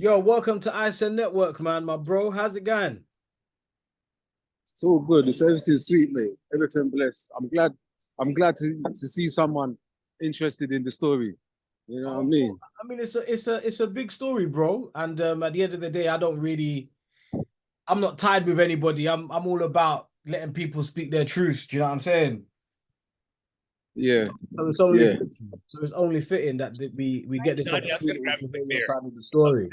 Yo, welcome to ISA Network, man, my bro. How's it going? It's all good. The service is sweet, mate. Everything blessed. I'm glad to see someone interested in the story. You know what I mean? I mean, it's a big story, bro. And at the end of the day, I'm not tied with anybody. I'm all about letting people speak their truths. Do you know what I'm saying? Yeah, So it's only yeah. fitting. So it's only fitting that we get this opportunity to hear your side of the story.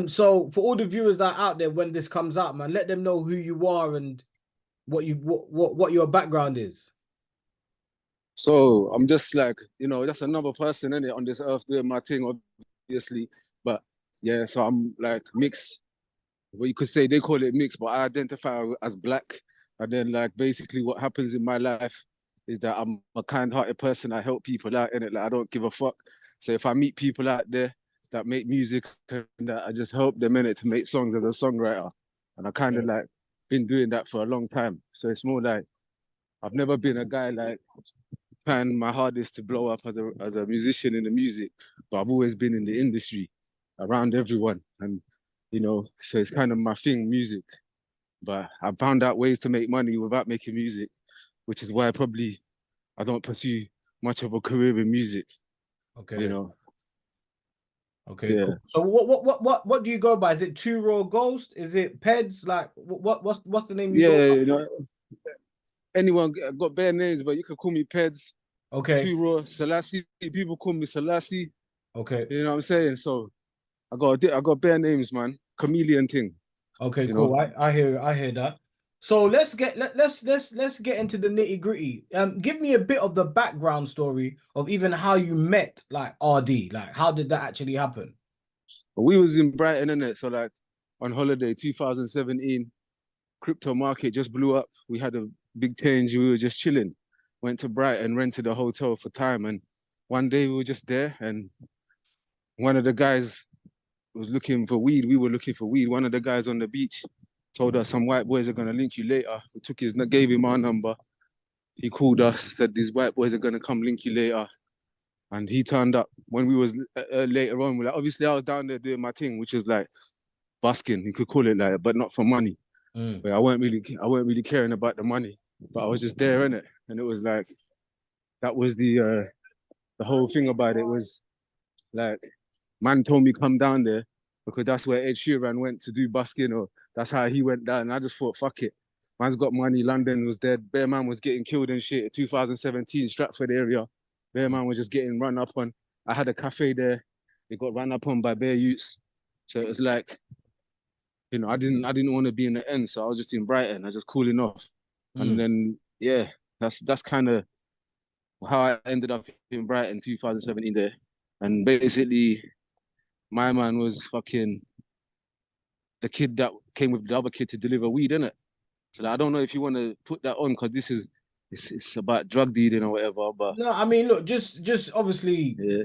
So for all the viewers that are out there, when this comes out, man, let them know who you are and what your background is. So I'm just like, that's another person in it on this earth doing my thing, obviously. But yeah, so I'm like mixed. Well, you could say they call it mixed, but I identify as black. And then like basically what happens in my life is that I'm a kind-hearted person. I help people out in it. Like I don't give a fuck. So if I meet people out there that make music and that I just help them in it to make songs as a songwriter. And I kind of like been doing that for a long time. So it's more like I've never been a guy like trying my hardest to blow up as a musician in the music, but I've always been in the industry around everyone. And so it's kind of my thing, music. But I found out ways to make money without making music, which is why probably I don't pursue much of a career in music. You Okay. know, Okay, yeah, cool. So what do you go by? Is it Two Raw Ghost? Is it Peds? Like what's the name you go yeah. by? Anyone got bare names, but you can call me Peds, Okay. Two Raw, Selassie. People call me Selassie. Okay. You know what I'm saying? So I got bare names, man. Chameleon thing. Okay, You cool. know. I hear that. So let's get into the nitty-gritty. Give me a bit of the background story of even how you met like RD. Like how did that actually happen? But we was in Brighton, innit? So like on holiday, 2017, crypto market just blew up. We had a big change. We were just chilling. Went to Brighton, rented a hotel for time, and one day we were just there, and one of the guys was looking for weed. We were looking for weed. One of the guys on the beach told us some white boys are gonna link you later. We gave him our number. He called us, said these white boys are gonna come link you later. And he turned up when we was later on. Like, obviously, I was down there doing my thing, which is like busking. You could call it like, but not for money. Mm. But I weren't really caring about the money. But I was just there in it, and it was like that was the whole thing about it was like man told me come down there because that's where Ed Sheeran went to do busking, or that's how he went down. And I just thought, fuck it. Man's got money. London was dead. Bear man was getting killed and shit. 2017, Stratford area. Bear man was just getting run up on. I had a cafe there. It got run up on by bear youths. So it was like, I didn't want to be in the end. So I was just in Brighton. I was just cooling off. And Mm. then yeah, that's kind of how I ended up in Brighton 2017 there. And basically my man was fucking the kid that came with the other kid to deliver weed, innit? So like, I don't know if you want to put that on because it's about drug dealing or whatever. But No, I mean, look, just obviously, yeah,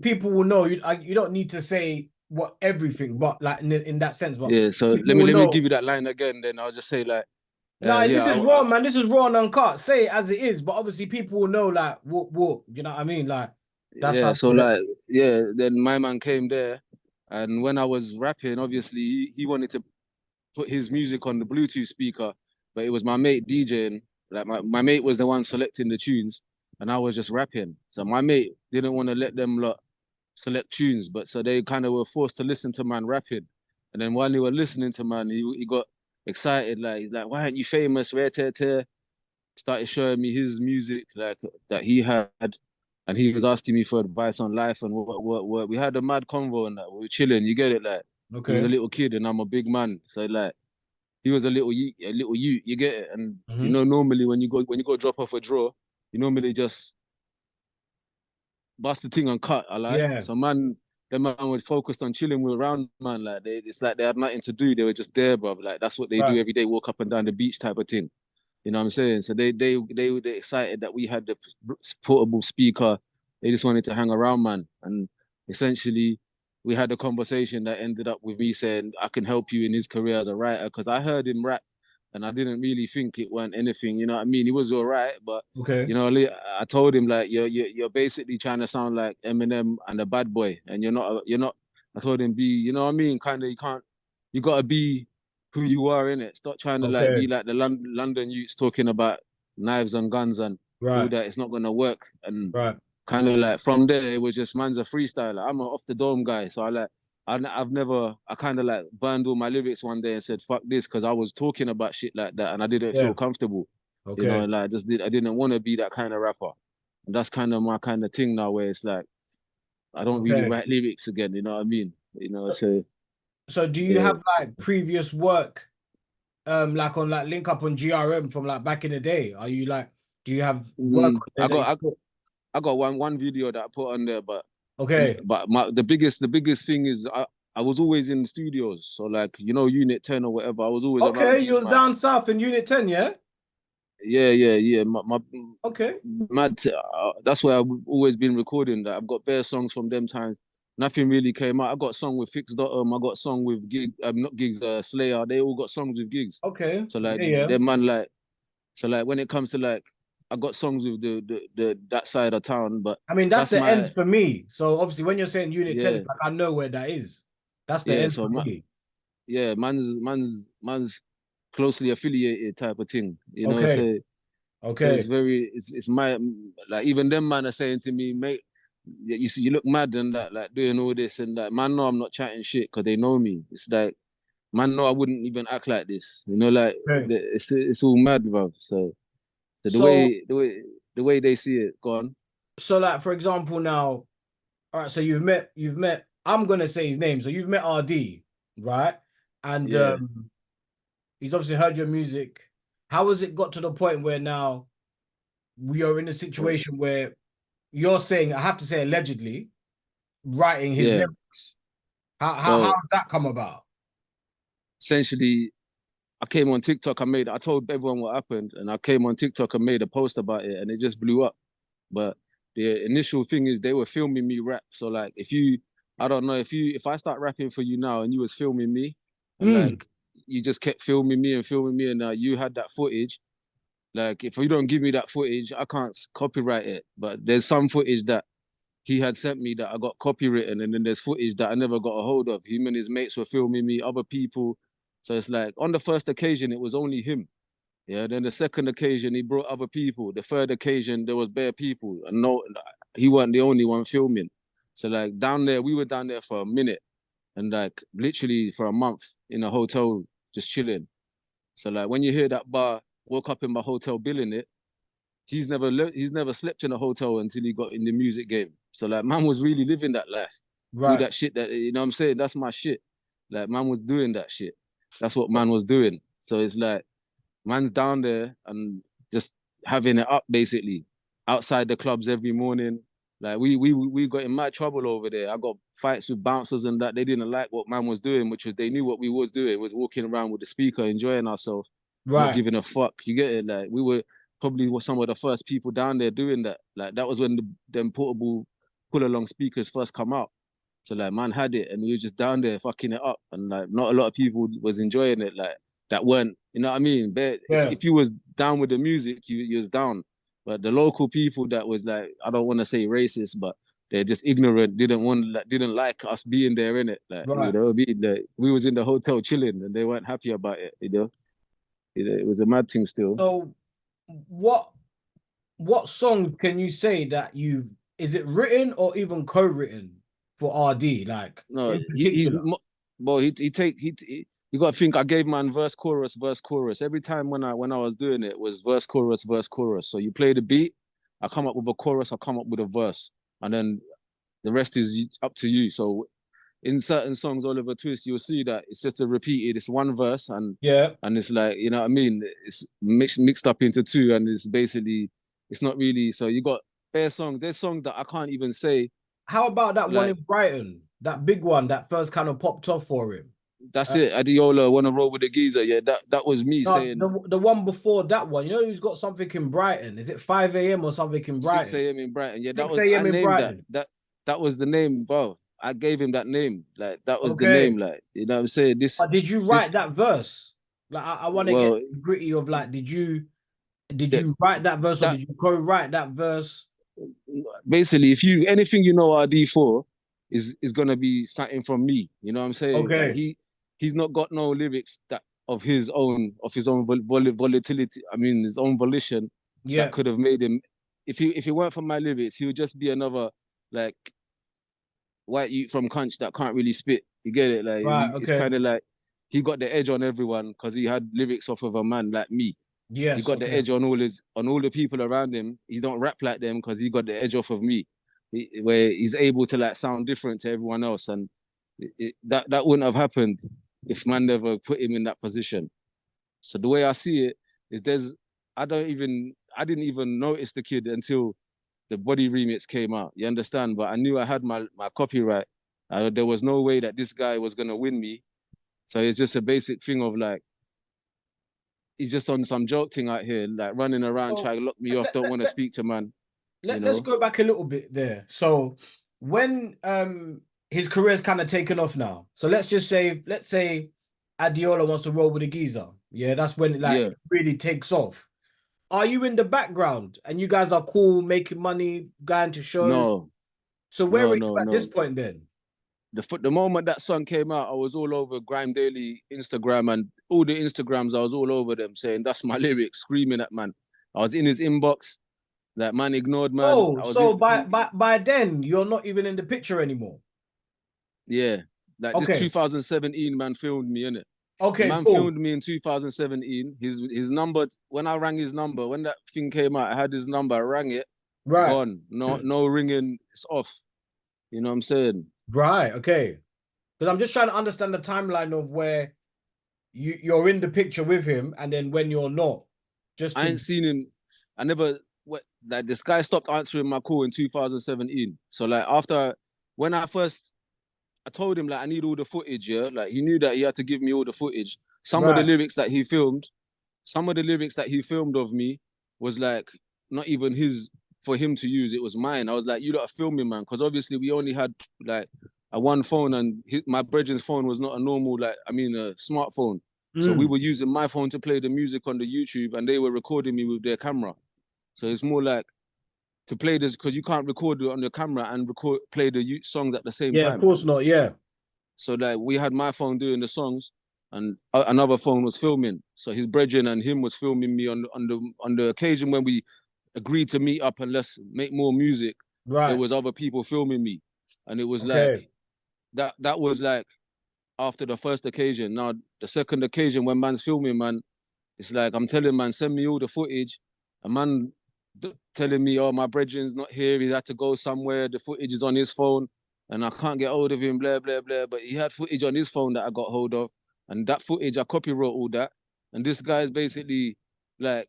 people will know. You don't need to say what everything, but like in that sense, but yeah. So people let me will let me give know. you that line again. Then I'll just say like, No, yeah, this is raw, man. This is raw and uncut. Say it as it is, but obviously people will know, like, what, you know what I mean? Like, that's yeah. how So people. like, yeah. Then my man came there, and when I was rapping, obviously he wanted to put his music on the Bluetooth speaker, but it was my mate DJing. Like my mate was the one selecting the tunes, and I was just rapping. So my mate didn't want to let them lot select tunes, but so they kind of were forced to listen to man rapping. And then while they were listening to man, he got excited. Like he's like, "Why aren't you famous?" Rare tear tear. Started showing me his music like that he had, and he was asking me for advice on life and what. We had a mad convo and that we were chilling. You get it? Like he was a Okay. little kid and I'm a big man, so like he was a little youth. You get it? And Hmm. normally when you go drop off a draw, you normally just bust the thing and cut. I like Yeah. so man. The man was focused on chilling with around man. Like it's like they had nothing to do. They were just there, bro. Like that's what they do Right. every day. Walk up and down the beach type of thing. You know what I'm saying? So they were excited that we had the portable speaker. They just wanted to hang around, man. And essentially, we had a conversation that ended up with me saying I can help you in his career as a writer because I heard him rap, and I didn't really think it went anything. You know what I mean? He was all right, but Okay. I told him like you're basically trying to sound like Eminem and a bad boy, and you're not. told him, be, you know what I mean? Kind of, you gotta be who you are in it. Stop trying to like Okay. be like the London youths talking about knives and guns and all Right. that. It's not gonna work. And Right. kind of like from there, it was just man's a freestyler. I'm an off the dome guy, so I've never, I kind of like burned all my lyrics one day and said fuck this because I was talking about shit like that and I didn't Yeah. feel comfortable. You know, Okay. like I didn't want to be that kind of rapper. And that's kind of my kind of thing now, where it's like I don't really Okay. write lyrics again. You know what I mean? You know, so So do you yeah. have like previous work like on like link up on GRM from like back in the day? Are you like do you have work on there I that you got put? I got one video that I put on there, but Okay. the biggest thing is I was always in studios. So like Unit 10 or whatever, I was always around Okay, you these was man. down south in Unit 10, yeah? Yeah. Okay. Mad. That's where I've always been recording. That I've got bare songs from them times. Nothing really came out. I got a song with Fix. I got a song with not Gigs, Slayer. They all got songs with Gigs. Okay. So like Yeah, yeah. them man like. So like when it comes to like, I got songs with the that side of town, but I mean, that's that's the my end for me. So obviously when you're saying Unit 10, yeah it's like I know where that is. That's the yeah. end So for me. yeah, man's closely affiliated type of thing. You know, Okay. so it's Okay. very it's my like even them man are saying to me, mate, you see you look mad and that like doing all this and that. Man, no, I'm not chatting shit because they know me. It's like man, no, I wouldn't even act like this. You know, like Okay. it's all mad, bro. So So the way they see it, go on. so like for example now, all right, so you've met I'm gonna say his name. So you've met RD, right? And Yeah. he's obviously heard your music. How has it got to the point where now we are in a Oh, situation where you're saying, I have to say allegedly, writing his yeah. lyrics? How Well, has that come about? essentially I came on TikTok. I told everyone what happened, and I came on TikTok and made a post about it, and it just blew up. But the initial thing is they were filming me rap. So like, I don't know if I start rapping for you now, and you was filming me, and Mm, like you just kept filming me, and you had that footage. Like, if you don't give me that footage, I can't copyright it. But there's some footage that he had sent me that I got copywritten, and then there's footage that I never got a hold of. Him and his mates were filming me, other people. So it's like on the first occasion, it was only him. Yeah. Then the second occasion, he brought other people. The third occasion, there was bare people, and no, he wasn't the only one filming. So like down there, we were down there for a minute, and like literally for a month in a hotel, just chilling. So like when you hear that bar, woke up in my hotel billing it, he's never slept in a hotel until he got in the music game. So like man was really living that life. All right. that shit that what I'm saying, that's my shit. Like man was doing that shit. That's what man was doing. So it's like man's down there and just having it up basically outside the clubs every morning. Like we got in mad trouble over there. I got fights with bouncers and that. They didn't like what man was doing, which was they knew what we was doing, was walking around with the speaker, enjoying ourselves, not Right. giving a fuck. You get it? Like we were probably some of the first people down there doing that. Like that was when them portable pull along speakers first come out. So like man had it and we were just down there fucking it up. And like not a lot of people was enjoying it like that weren't, you know what I mean? But Yeah. if you was down with the music, you was down. But the local people that was like, I don't want to say racist, but they're just ignorant, didn't like us being there in it. Like, Right. like, we was in the hotel chilling and they weren't happy about it. It was a mad thing still. So what what songs can you say that you've is it written or even co-written for RD, like No, in particular? well, you got to think. I gave man verse chorus every time when I was doing it was verse chorus. So you play the beat, I come up with a chorus, I come up with a verse, and then the rest is up to you. So in certain songs, Oliver Twist, you'll see that it's just a repeated. It's one verse, Yeah. and it's like you know what I mean. It's mixed up into two, and it's basically it's not really. So you got bare songs. There's songs that I can't even say How about that one in like Brighton? That big one that first kind of popped off for him. that's Uh, it. Adiola wanna roll with the geezer. Yeah, that was me no, saying the one before that one, you know who's got something in Brighton? Is it 5 a.m. or something in 6 Brighton? a.m. in Brighton. Yeah, that 6 was I a.m. in named that. Brighton. That was the name, bro. I gave him that name. Like that was the Okay. name. Like you know what I'm saying. But did you This write that verse? Like I want to get well gritty of like, did that you write that verse or that did you co-write that verse? basically if you anything you know RD for, is gonna be something from me. You know what I'm saying? Like Okay. he's not got no lyrics that of his own volatility. I mean, his own volition that Yeah. could have made him. If it weren't for my lyrics, he would just be another like white youth from Conch that can't really spit. You get it? Like Right. it's Okay. kind of like he got the edge on everyone because he had lyrics off of a man like me. He Yes. got the Okay. edge on all the people around him. He don't rap like them because he got the edge off of me, where he's able to like sound different to everyone else, and that wouldn't have happened if man never put him in that position. So the way I see it is, I didn't even notice the kid until the Body remix came out. You understand? But I knew I had my copyright. There was no way that this guy was gonna win me. So it's just a basic thing of like, he's just on some joke thing out here, like running around So trying to lock me off, don't want to speak to man, you let's know? go back a little bit there. So when his career's kind of taken off now. So let's say Adiola wants to roll with a geezer. Yeah, that's when it like Yeah. really takes off. Are you in the background and you guys are cool, making money, going to shows? No, So where are no, you no, at this no. point then? The moment that song came out, I was all over Grime Daily Instagram, and all the Instagrams, I was all over them saying that's my lyrics, screaming at man. I was in his inbox, that man ignored man. Oh, I was in, so by then you're not even in the picture anymore. yeah, like this Okay. 2017 man filmed me in it. The Okay, man cool. filmed me in 2017. His number, when I rang his number, when that thing came out, I had his number, I rang it, Right. gone. No ringing, it's off. You know what I'm saying? Right. Okay. Because I'm just trying to understand the timeline of where you're in the picture with him and then when you're not. Just I to ain't seen him. I never like this guy stopped answering my call in 2017. So like after when I told him like I need all the footage, yeah. Like he knew that he had to give me all the footage. Some of the right. lyrics that he filmed, some of the lyrics that he filmed of me was like not even his for him to use. It was mine. I was like, you lot are filming, man, because obviously we only had like a one phone, and my brethren's phone was not a normal a smartphone. So we Mm. were using my phone to play the music on the YouTube, and they were recording me with their camera. So it's more like to play this because you can't record it on the camera and play the songs at the same Yeah, of time. course not. Yeah. So like we had my phone doing the songs, and another phone was filming. So his brethren and him was filming me on the occasion when we agreed to meet up and let's make more music. There Right. was other people filming me, and it was like Okay. that was like after the first occasion. Now the second occasion when man's filming, man, it's like I'm telling man, send me all the footage. A man telling me, oh, my brethren's not here. He had to go somewhere. The footage is on his phone, and I can't get hold of him. Blah blah blah. But he had footage on his phone that I got hold of, and that footage I copywrote all that. And this guy's basically like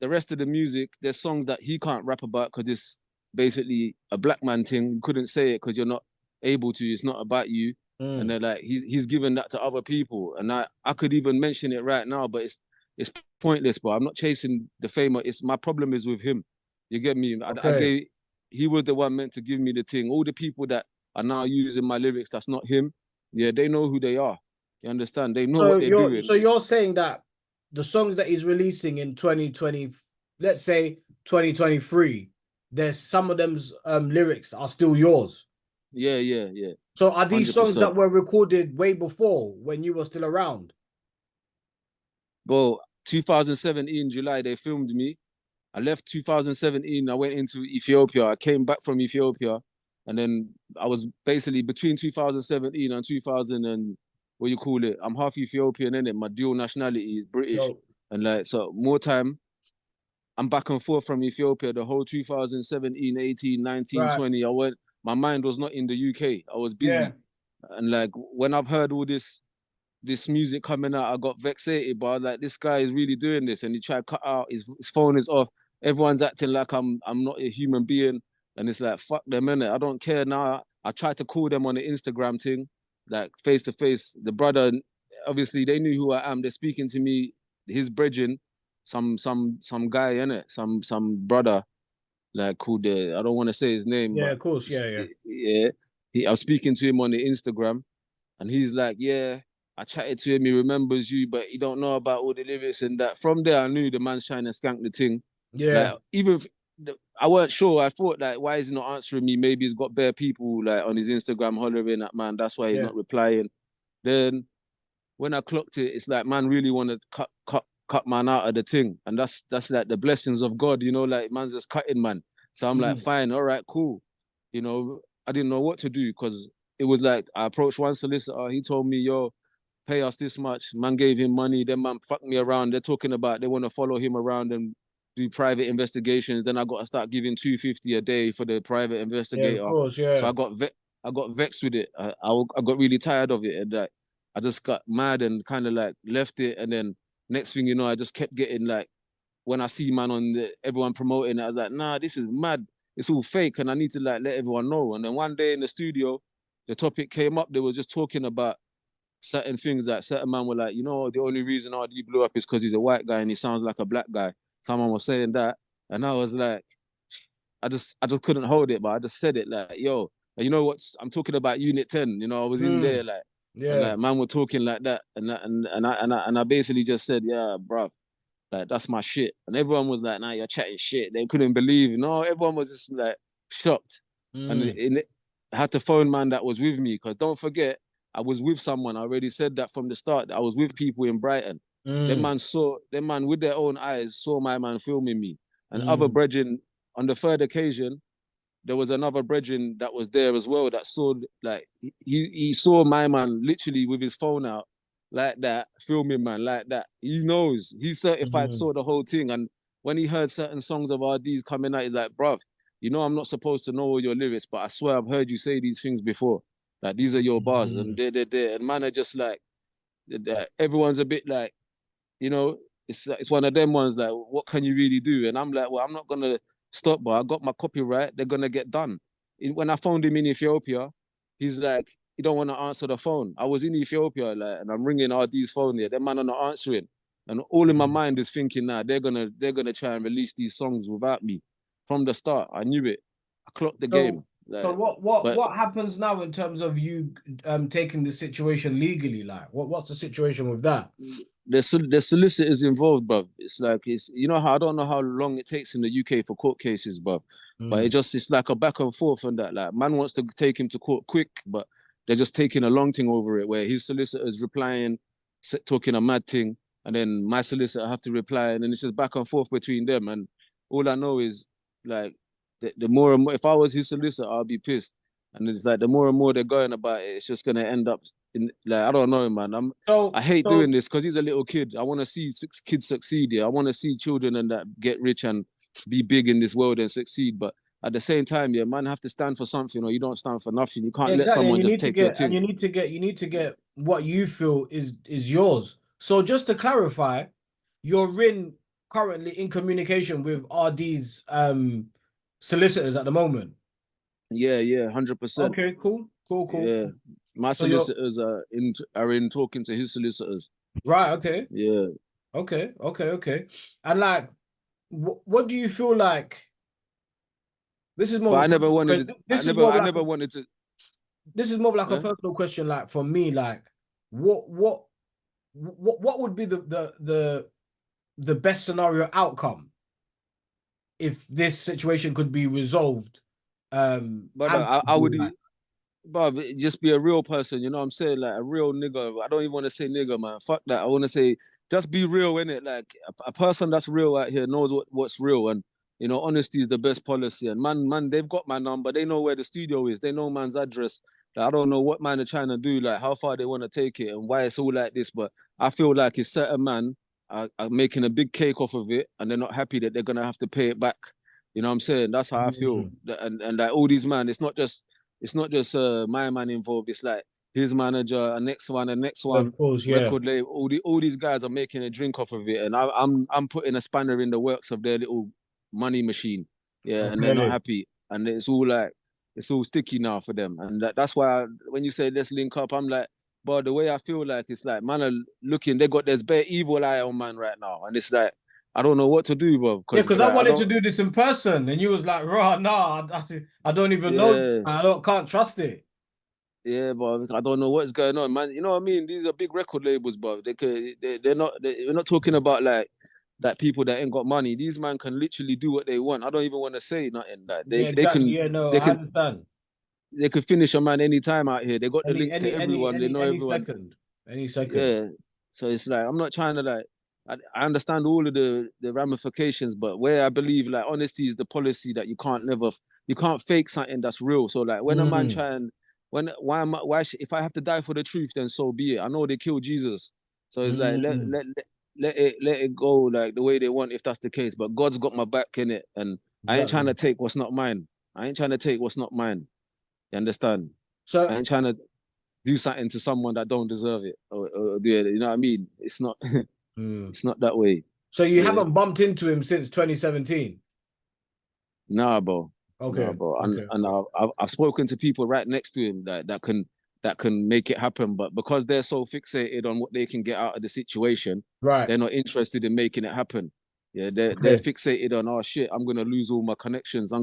the rest of the music. There's songs that he can't rap about because it's basically a black man thing. You couldn't say it because you're not able to. It's not about you. And Mm. they're like, he's given that to other people, and I could even mention it right now, but it's pointless. But I'm not chasing the fame. It's my problem is with him. You get me? Okay. He was the one meant to give me the thing. All the people that are now using my lyrics, that's not him. Yeah, they know who they are. You understand? They know So what they're you're doing. so you're saying that the songs that he's releasing in 2020, let's say 2023, there's some of them's lyrics are still yours. Yeah, yeah, yeah. So are these songs 100%. that were recorded way before when you were still around? Bro, 2017 July they filmed me. I left 2017. I went into Ethiopia. I came back from Ethiopia, and then I was basically between 2017 and 2000 and what you call it. I'm half Ethiopian in it. My dual nationality is British, Yo, and like so more time. I'm back and forth from Ethiopia the whole 2017, 18, 19, right. 20. I went. My mind was not in the UK. I was Yeah. busy, and like when I've heard all this music coming out, I got vexated, but I was like, this guy is really doing this, and he tried to cut out. His phone is off. Everyone's acting like I'm not a human being, and it's like fuck them, innit? I don't care now. I tried to call them on the Instagram thing, like face to face. The brother, obviously, they knew who I am. They're speaking to me. His brethren, some guy in it, some brother like called I don't want to say his name, Yeah, but of course. Yeah, yeah. yeah, I was speaking to him on the Instagram, and he's like, yeah, I chatted to him, he remembers you, but he don't know about all the lyrics and that. From there, I knew the man's trying to skank the thing. Yeah. Like, even I weren't sure. I thought like, why is he not answering me? Maybe he's got bare people like on his Instagram hollering at man. That's why he's Yeah. not replying. Then when I clocked it, it's like man really want to cut man out of the thing, and that's like the blessings of God, you know. Like man's just cutting man. So I'm like, Mm. fine, all right, cool. You know, I didn't know what to do because it was like I approached one solicitor. He told me, yo, pay us this much. Man gave him money. Then man fucked me around. They're talking about they want to follow him around and do private investigations. Then I got to start giving 250 a day for the private Yeah, of investigator. course, So yeah. I got vexed with it. I got really tired of it, and like I just got mad and kind of like left it. And then next thing you know, I just kept getting like when I see man on everyone promoting it, I was like, nah, this is mad. It's all fake, and I need to like let everyone know. And then one day in the studio, the topic came up. They were just talking about certain things that certain man were like, you know, the only reason ArrDee blew up is because he's a white guy and he sounds like a black guy. Someone was saying that, and I was like, I just couldn't hold it, but I just said it like, yo, and you know what? I'm talking about Unit 10. You know, I was in there Mm. like, and Yeah. like man were talking like that, and I basically just said, yeah, bro, like that's my shit, and everyone was like, nah, you're chatting shit. They couldn't believe, you know, everyone was just like shocked, and Mm. I had to phone man that was with me because don't forget I was with someone. I already said that from the start. I was with people in Brighton. Mm. Them man with their own eyes saw my man filming me. And other Mm. brethren, on the third occasion, there was another brethren that was there as well that saw like he saw my man literally with his phone out like that, filming man like that. He knows he certified Mm. saw the whole thing. And when he heard certain songs of ArrDee's coming out, he's like, bruv, you know I'm not supposed to know all your lyrics, but I swear I've heard you say these things before. Like these are your bars, and Mm. they're and man are just like everyone's a bit like, you know, it's one of them ones like, what can you really do? And I'm like, well, I'm not gonna stop, but I got my copyright. They're gonna get done. When I found him in Ethiopia, he's like, he don't want to answer the phone. I was in Ethiopia, like, and I'm ringing ArrDee's phone here. That man are not answering, and all in my Mm. mind is thinking, nah, they're gonna try and release these songs without me. From the start, I knew it. I clocked the So, game, so like, what but what happens now in terms of you taking the situation legally? Like, what's the situation with that? there's solicitors involved, bruv. It's like it's you know how I don't know how long it takes in the UK for court cases, bruv. But Mm. it's like a back and forth on that. Like man wants to take him to court quick, but they're just taking a long thing over it. Where his solicitor's replying, talking a mad thing, and then my solicitor have to reply, and then it's just back and forth between them. And all I know is like the more and more, if I was his solicitor, I'd be pissed. And it's like the more and more they're going about it, it's just gonna end up in like I don't know, man. I So, hate doing so this because he's a little kid. I want to see kids succeed here. I want to see children and that get rich and be big in this world and succeed. But at the same time, yeah, man, have to stand for something, or you don't stand for nothing. You can't let exactly, and someone you just need to take your get thing. you need to get what you feel is yours. So just to clarify, you're in currently in communication with RD's solicitors at the moment. Yeah, yeah, 100%. Okay, cool, cool, cool, Yeah, cool. my So you're solicitors are in talking to his solicitors. right. Okay, Yeah, okay, okay, okay. And like, what do you feel like? This is more but of I a never personal wanted. question. I This is never. more of I like never wanted to. this is more of like a Eh? personal question. Like for me, like what would be the best scenario outcome if this situation could be resolved But I amicably, would. like, But just be a real person, you know what I'm saying? Like a real nigga. I don't even want to say nigga, man. Fuck that. I want to say just be real in it. Like a person that's real out here knows what's real, and you know honesty is the best policy. And man, they've got my number. They know where the studio is. They know man's address. Like, I don't know what man are trying to do, like how far they want to take it, and why it's all like this. But I feel like it's certain man are making a big cake off of it, and they're not happy that they're gonna have to pay it back. You know what I'm saying? That's how I feel. mm, And like all these man, it's not just my man involved. It's like his manager, a next of one, course, yeah. record label. All these guys are making a drink off of it, and I'm putting a spanner in the works of their little money machine. Yeah, and they're not Okay. happy, and it's all sticky now for them, and that's why when you say let's link up, I'm like, but the way I feel like it's like man are looking, they got this bare evil eye on man right now, and it's like I don't know what to do, bro, Yeah, because because I like I wanted to don't. do this in person, and you was like, "Right, no, I don't even know. Yeah, I don't can't trust it." yeah, but I don't know what's going on, man. You know what I mean? These are big record labels, but we're not talking about like that people that ain't got money, these man can literally do what they want. I don't even want to say nothing. That Yeah, exactly. Yeah, no, they I can understand. they could finish a man anytime out here. They got the Any links to any any everyone. They any know any everyone. second. Any second. Yeah. So it's like I'm not trying to like. I understand all of the ramifications, but where I believe like honesty is the policy that you can't fake something that's real. So like when a man Mm, try and if I have to die for the truth, then so be it. I know they killed Jesus, so it's like mm, let it go like the way they want if that's the case. But God's got my back in it, and I ain't trying to exactly. take what's not mine. I ain't trying to take what's not mine. You understand? I So ain't trying to do something to someone that don't deserve it, or do it. You know what I mean? It's not. mm. It's not that way. So you Yeah. haven't bumped into him since 2017. Nah, bro. Nah, Okay, bro. And okay. I've spoken to people right next to him that can make it happen, but because they're so fixated on what they can get out of the situation, Right. they're not interested in making it happen. Yeah, they're Okay. fixated on, oh shit, I'm gonna lose all my connections.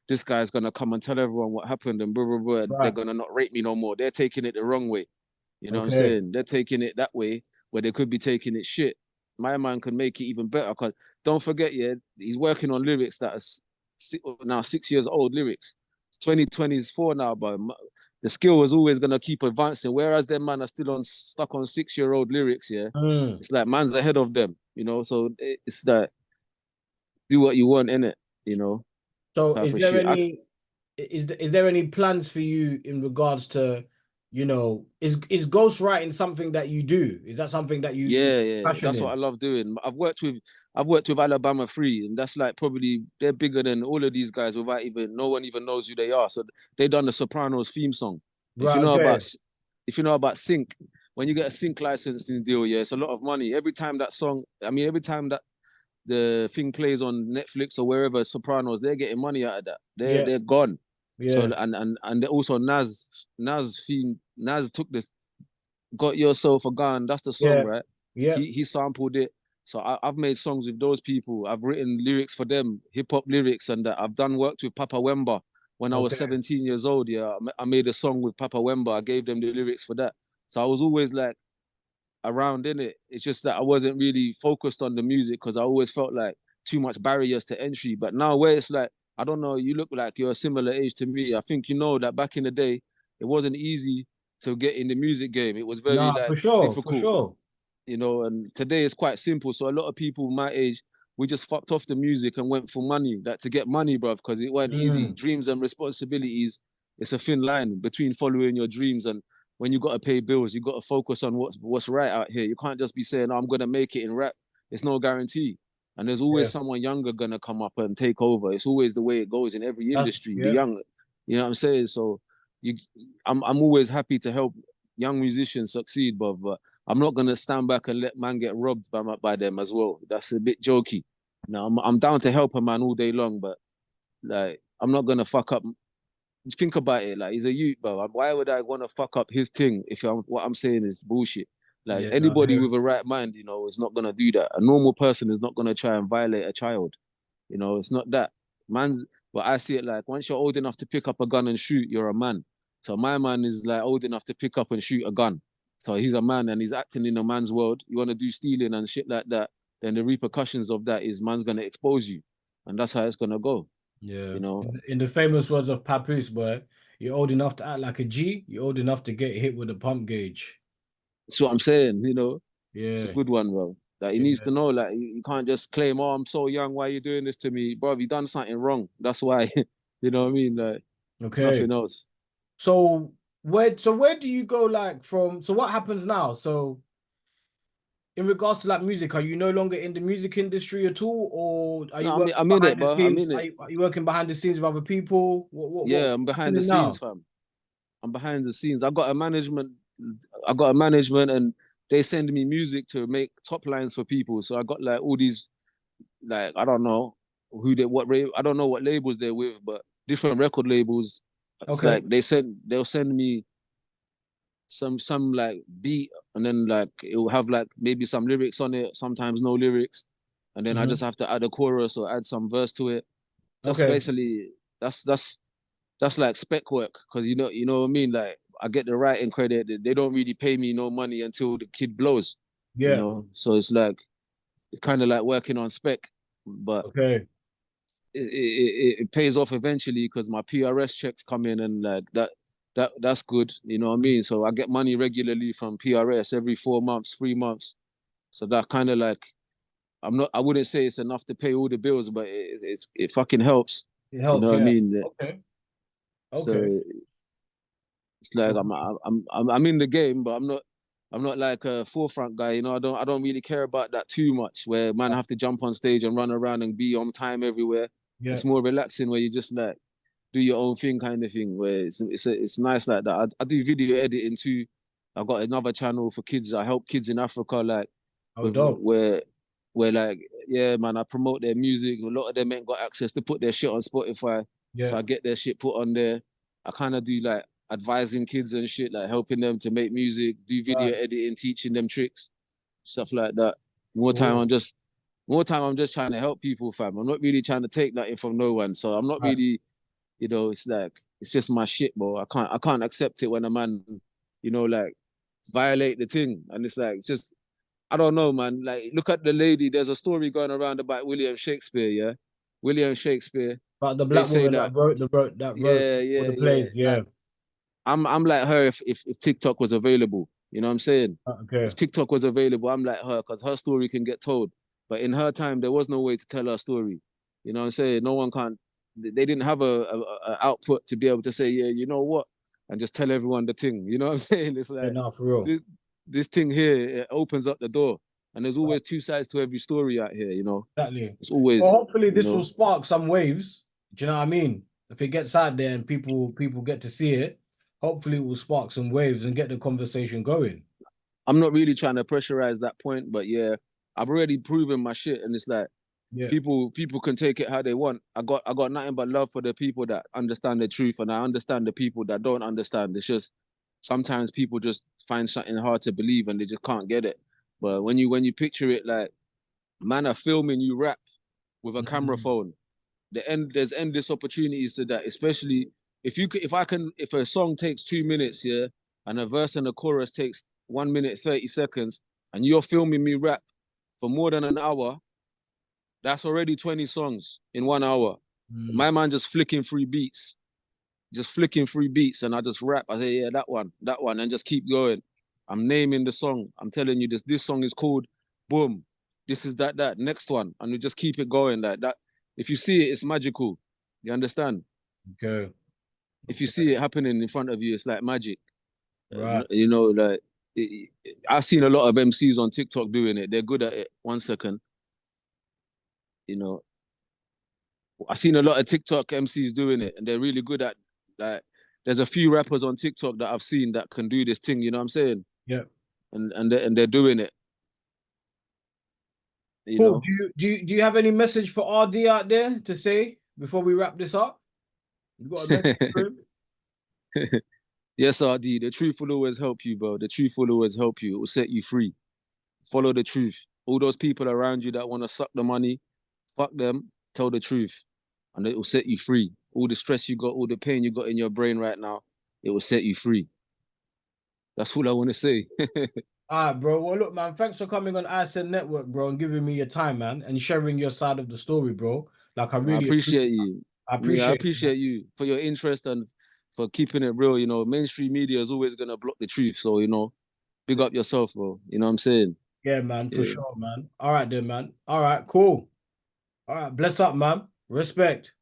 This guy's gonna come and tell everyone what happened and blah blah blah. And they're Right. gonna not rate me no more. They're taking it the wrong way. You know what I'm Okay. saying? They're taking it that way where they could be taking it shit. My man can make it even better. Cause don't forget, yeah, he's working on lyrics that are now 6 years old lyrics. It's 2024 now, but the skill is always gonna keep advancing. Whereas them man are still on stuck on 6 year old lyrics, yeah. Mm. It's like man's ahead of them, you know. So it's like do what you want in it, you know, So type is of there shit. is there any plans for you in regards to, is ghostwriting something that you do? Is that something that you Yeah, yeah, passion that's what I in? love doing. I've worked with Alabama Free, and that's like probably they're bigger than all of these guys without even no one even knows who they are. So they done the Sopranos theme song. If you Right, know okay. about if you know about sync, when you get a sync licensing deal, yeah, it's a lot of money. Every time that song, I mean, every time that the thing plays on Netflix or wherever Sopranos, they're getting money out of that. Yeah, They're gone. So yeah, and also Nas theme Nas took this Got Yourself a Gun. That's the song, yeah, right? yeah. He sampled it. So I've made songs with those people. I've written lyrics for them, hip hop lyrics, and I've done work with Papa Wemba when I was Okay. 17 years old. Yeah, I made a song with Papa Wemba. I gave them the lyrics for that. So I was always like around in it. It's just that I wasn't really focused on the music because I always felt like too much barriers to entry. But now where it's like, I don't know, you look like you're a similar age to me. I think you know that back in the day, it wasn't easy to get in the music game. It was very Nah, like for sure, for difficult, sure. you know, and today it's quite simple. So a lot of people my age, we just fucked off the music and went for money, like to get money, bruv, because it wasn't easy. Mm, Dreams and responsibilities, it's a thin line between following your dreams and when you got to pay bills, you got to focus on what's right out here. You can't just be saying, oh, I'm going to make it in rap. It's no guarantee. And there's always yeah. someone younger going to come up and take over. It's always the way it goes in every industry. The Yeah. young, you know what I'm saying? So you, I'm always happy to help young musicians succeed, but I'm not gonna stand back and let man get robbed by them as well. That's a bit jokey. Now I'm down to help a man all day long, but like I'm not gonna fuck up. Think about it, like he's a youth, bro. Why would I want to fuck up his thing if what I'm saying is bullshit? Like Yeah, I anybody hear with it. a right mind, you know, is not gonna do that. A normal person is not gonna try and violate a child. You know, it's not that. Man's but I see it like once you're old enough to pick up a gun and shoot, you're a man. So my man is like old enough to pick up and shoot a gun. So he's a man and he's acting in a man's world. You want to do stealing and shit like that, then the repercussions of that is man's gonna expose you. And that's how it's gonna go. Yeah. You know, In the famous words of Papoose, boy, you're old enough to act like a G, you're old enough to get hit with a pump gauge. that's what I'm saying, you know. It's a Yeah. good one, bro. Like he needs Yeah. to know, like you can't just claim, "Oh, I'm so young. Why are you doing this to me, bro? You done something wrong. That's why." You know what I mean? Like it's Okay. nothing else. So where do you go like from so what happens now? So in regards to like music, are you no longer in the music industry at all, or are you No, working I'm in it, behind the bro. I'm scenes? in it. Are you working behind the scenes with other people? Yeah, I'm What's behind the happening scenes, now? fam. I'm behind the scenes. I got a management, and they send me music to make top lines for people. So I got like all these, like I don't know I don't know what labels they're with, but different record labels. It's Okay. like they'll send me some like beat and then like it will have like maybe some lyrics on it, sometimes no lyrics, and then I just Hmm. have to add a chorus or add some verse to it. Just Okay. basically that's like spec work because you know what I mean. Like I get the writing credit. They don't really pay me no money until the kid blows. You Yeah. know, so it's like kind of like working on spec, but Okay. it pays off eventually because my PRS checks come in and like that's good. You know what I mean? So I get money regularly from PRS every 4 months, 3 months. So that kind of like I wouldn't say it's enough to pay all the bills, but it fucking helps. It You know helps, what I yeah. mean? Okay. Okay. So it's like I'm in the game, but I'm not like a forefront guy. You know, I don't really care about that too much. Where man have to jump on stage and run around and be on time everywhere. Yeah. It's more relaxing where you just like do your own thing kind of thing. Where it's nice like that. I do video editing too. I've got another channel for kids. I help kids in Africa like Oh, with dope. where like yeah man, I promote their music. A lot of them ain't got access to put their shit on Spotify, so Yeah. I get their shit put on there. I kind of do like advising kids and shit, like helping them to make music, do video Right. editing, teaching them tricks, stuff like that. Cool. More time I'm just trying to help people, fam. I'm not really trying to take nothing from no one. So I'm not Right. really, you know, it's like it's just my shit, bro. I can't accept it when a man, you know, like violate the thing. And it's like it's just I don't know, man. Like look at the lady. There's a story going around about William Shakespeare, yeah. William Shakespeare. But the They black say woman that, that wrote yeah, all yeah, the yeah. plays, yeah. Like I'm like her if TikTok was available. You know what I'm saying? Okay. If TikTok was available, I'm like her because her story can get told. But in her time, there was no way to tell her story. You know what I'm saying? No one can't. They didn't have a output to be able to say, yeah, you know what, and just tell everyone the thing. You know what I'm saying? It's Yeah, like no, for real. this thing here it opens up the door, and there's Right. always two sides to every story out here. You know, Exactly. it's Well, always hopefully you this will know. spark some waves. Do you know what I mean? If it gets out there and people get to see it, hopefully it will spark some waves and get the conversation going. I'm not really trying to pressurize that point, but yeah, I've already proven my shit, and it's like Yeah. people can take it how they want. I got nothing but love for the people that understand the truth, and I understand the people that don't understand. It's just sometimes people just find something hard to believe and they just can't get it. But when you picture it like man are filming you rap with a camera Mhm. phone, there's endless opportunities to that, especially if a song takes 2 minutes, yeah, and a verse and a chorus takes 1 minute 30 seconds, and you're filming me rap for more than an hour, that's already 20 songs in 1 hour. Mm. My man just flicking free beats, and I just rap. I say, yeah, that one, and just keep going. I'm naming the song. I'm telling you this song is called Boom. This is that next one, and we just keep it going like that. If you see it, it's magical. You understand? Okay. If you Okay. see it happening in front of you, it's like magic. Right. You know, like I've seen a lot of MCs on TikTok doing it. They're good at it. 1 second, you know, I've seen a lot of TikTok MCs doing it, and they're really good at like. There's a few rappers on TikTok that I've seen that can do this thing. You know what I'm saying? Yeah. And they're doing it. You Cool. know. Do you have any message for RD out there to say before we wrap this up? You got a message for him? Yes, RD. The truth will always help you, bro. The truth will always help you. It will set you free. Follow the truth. All those people around you that want to suck the money, fuck them. Tell the truth, and it will set you free. All the stress you got, all the pain you got in your brain right now, it will set you free. That's all I want to say. All right, bro. Well, look, man, thanks for coming on ISN Network, bro, and giving me your time, man, and sharing your side of the story, bro. Like, I I really appreciate appreciate you. I Me, I appreciate it, man. appreciate you for your interest and for keeping it real. You know, mainstream media is always gonna block the truth. So, you know, big up yourself, bro. You know what I'm saying? Yeah, man, for Yeah. sure, man. All right, then, man. All right, cool. All right, bless up, man. Respect.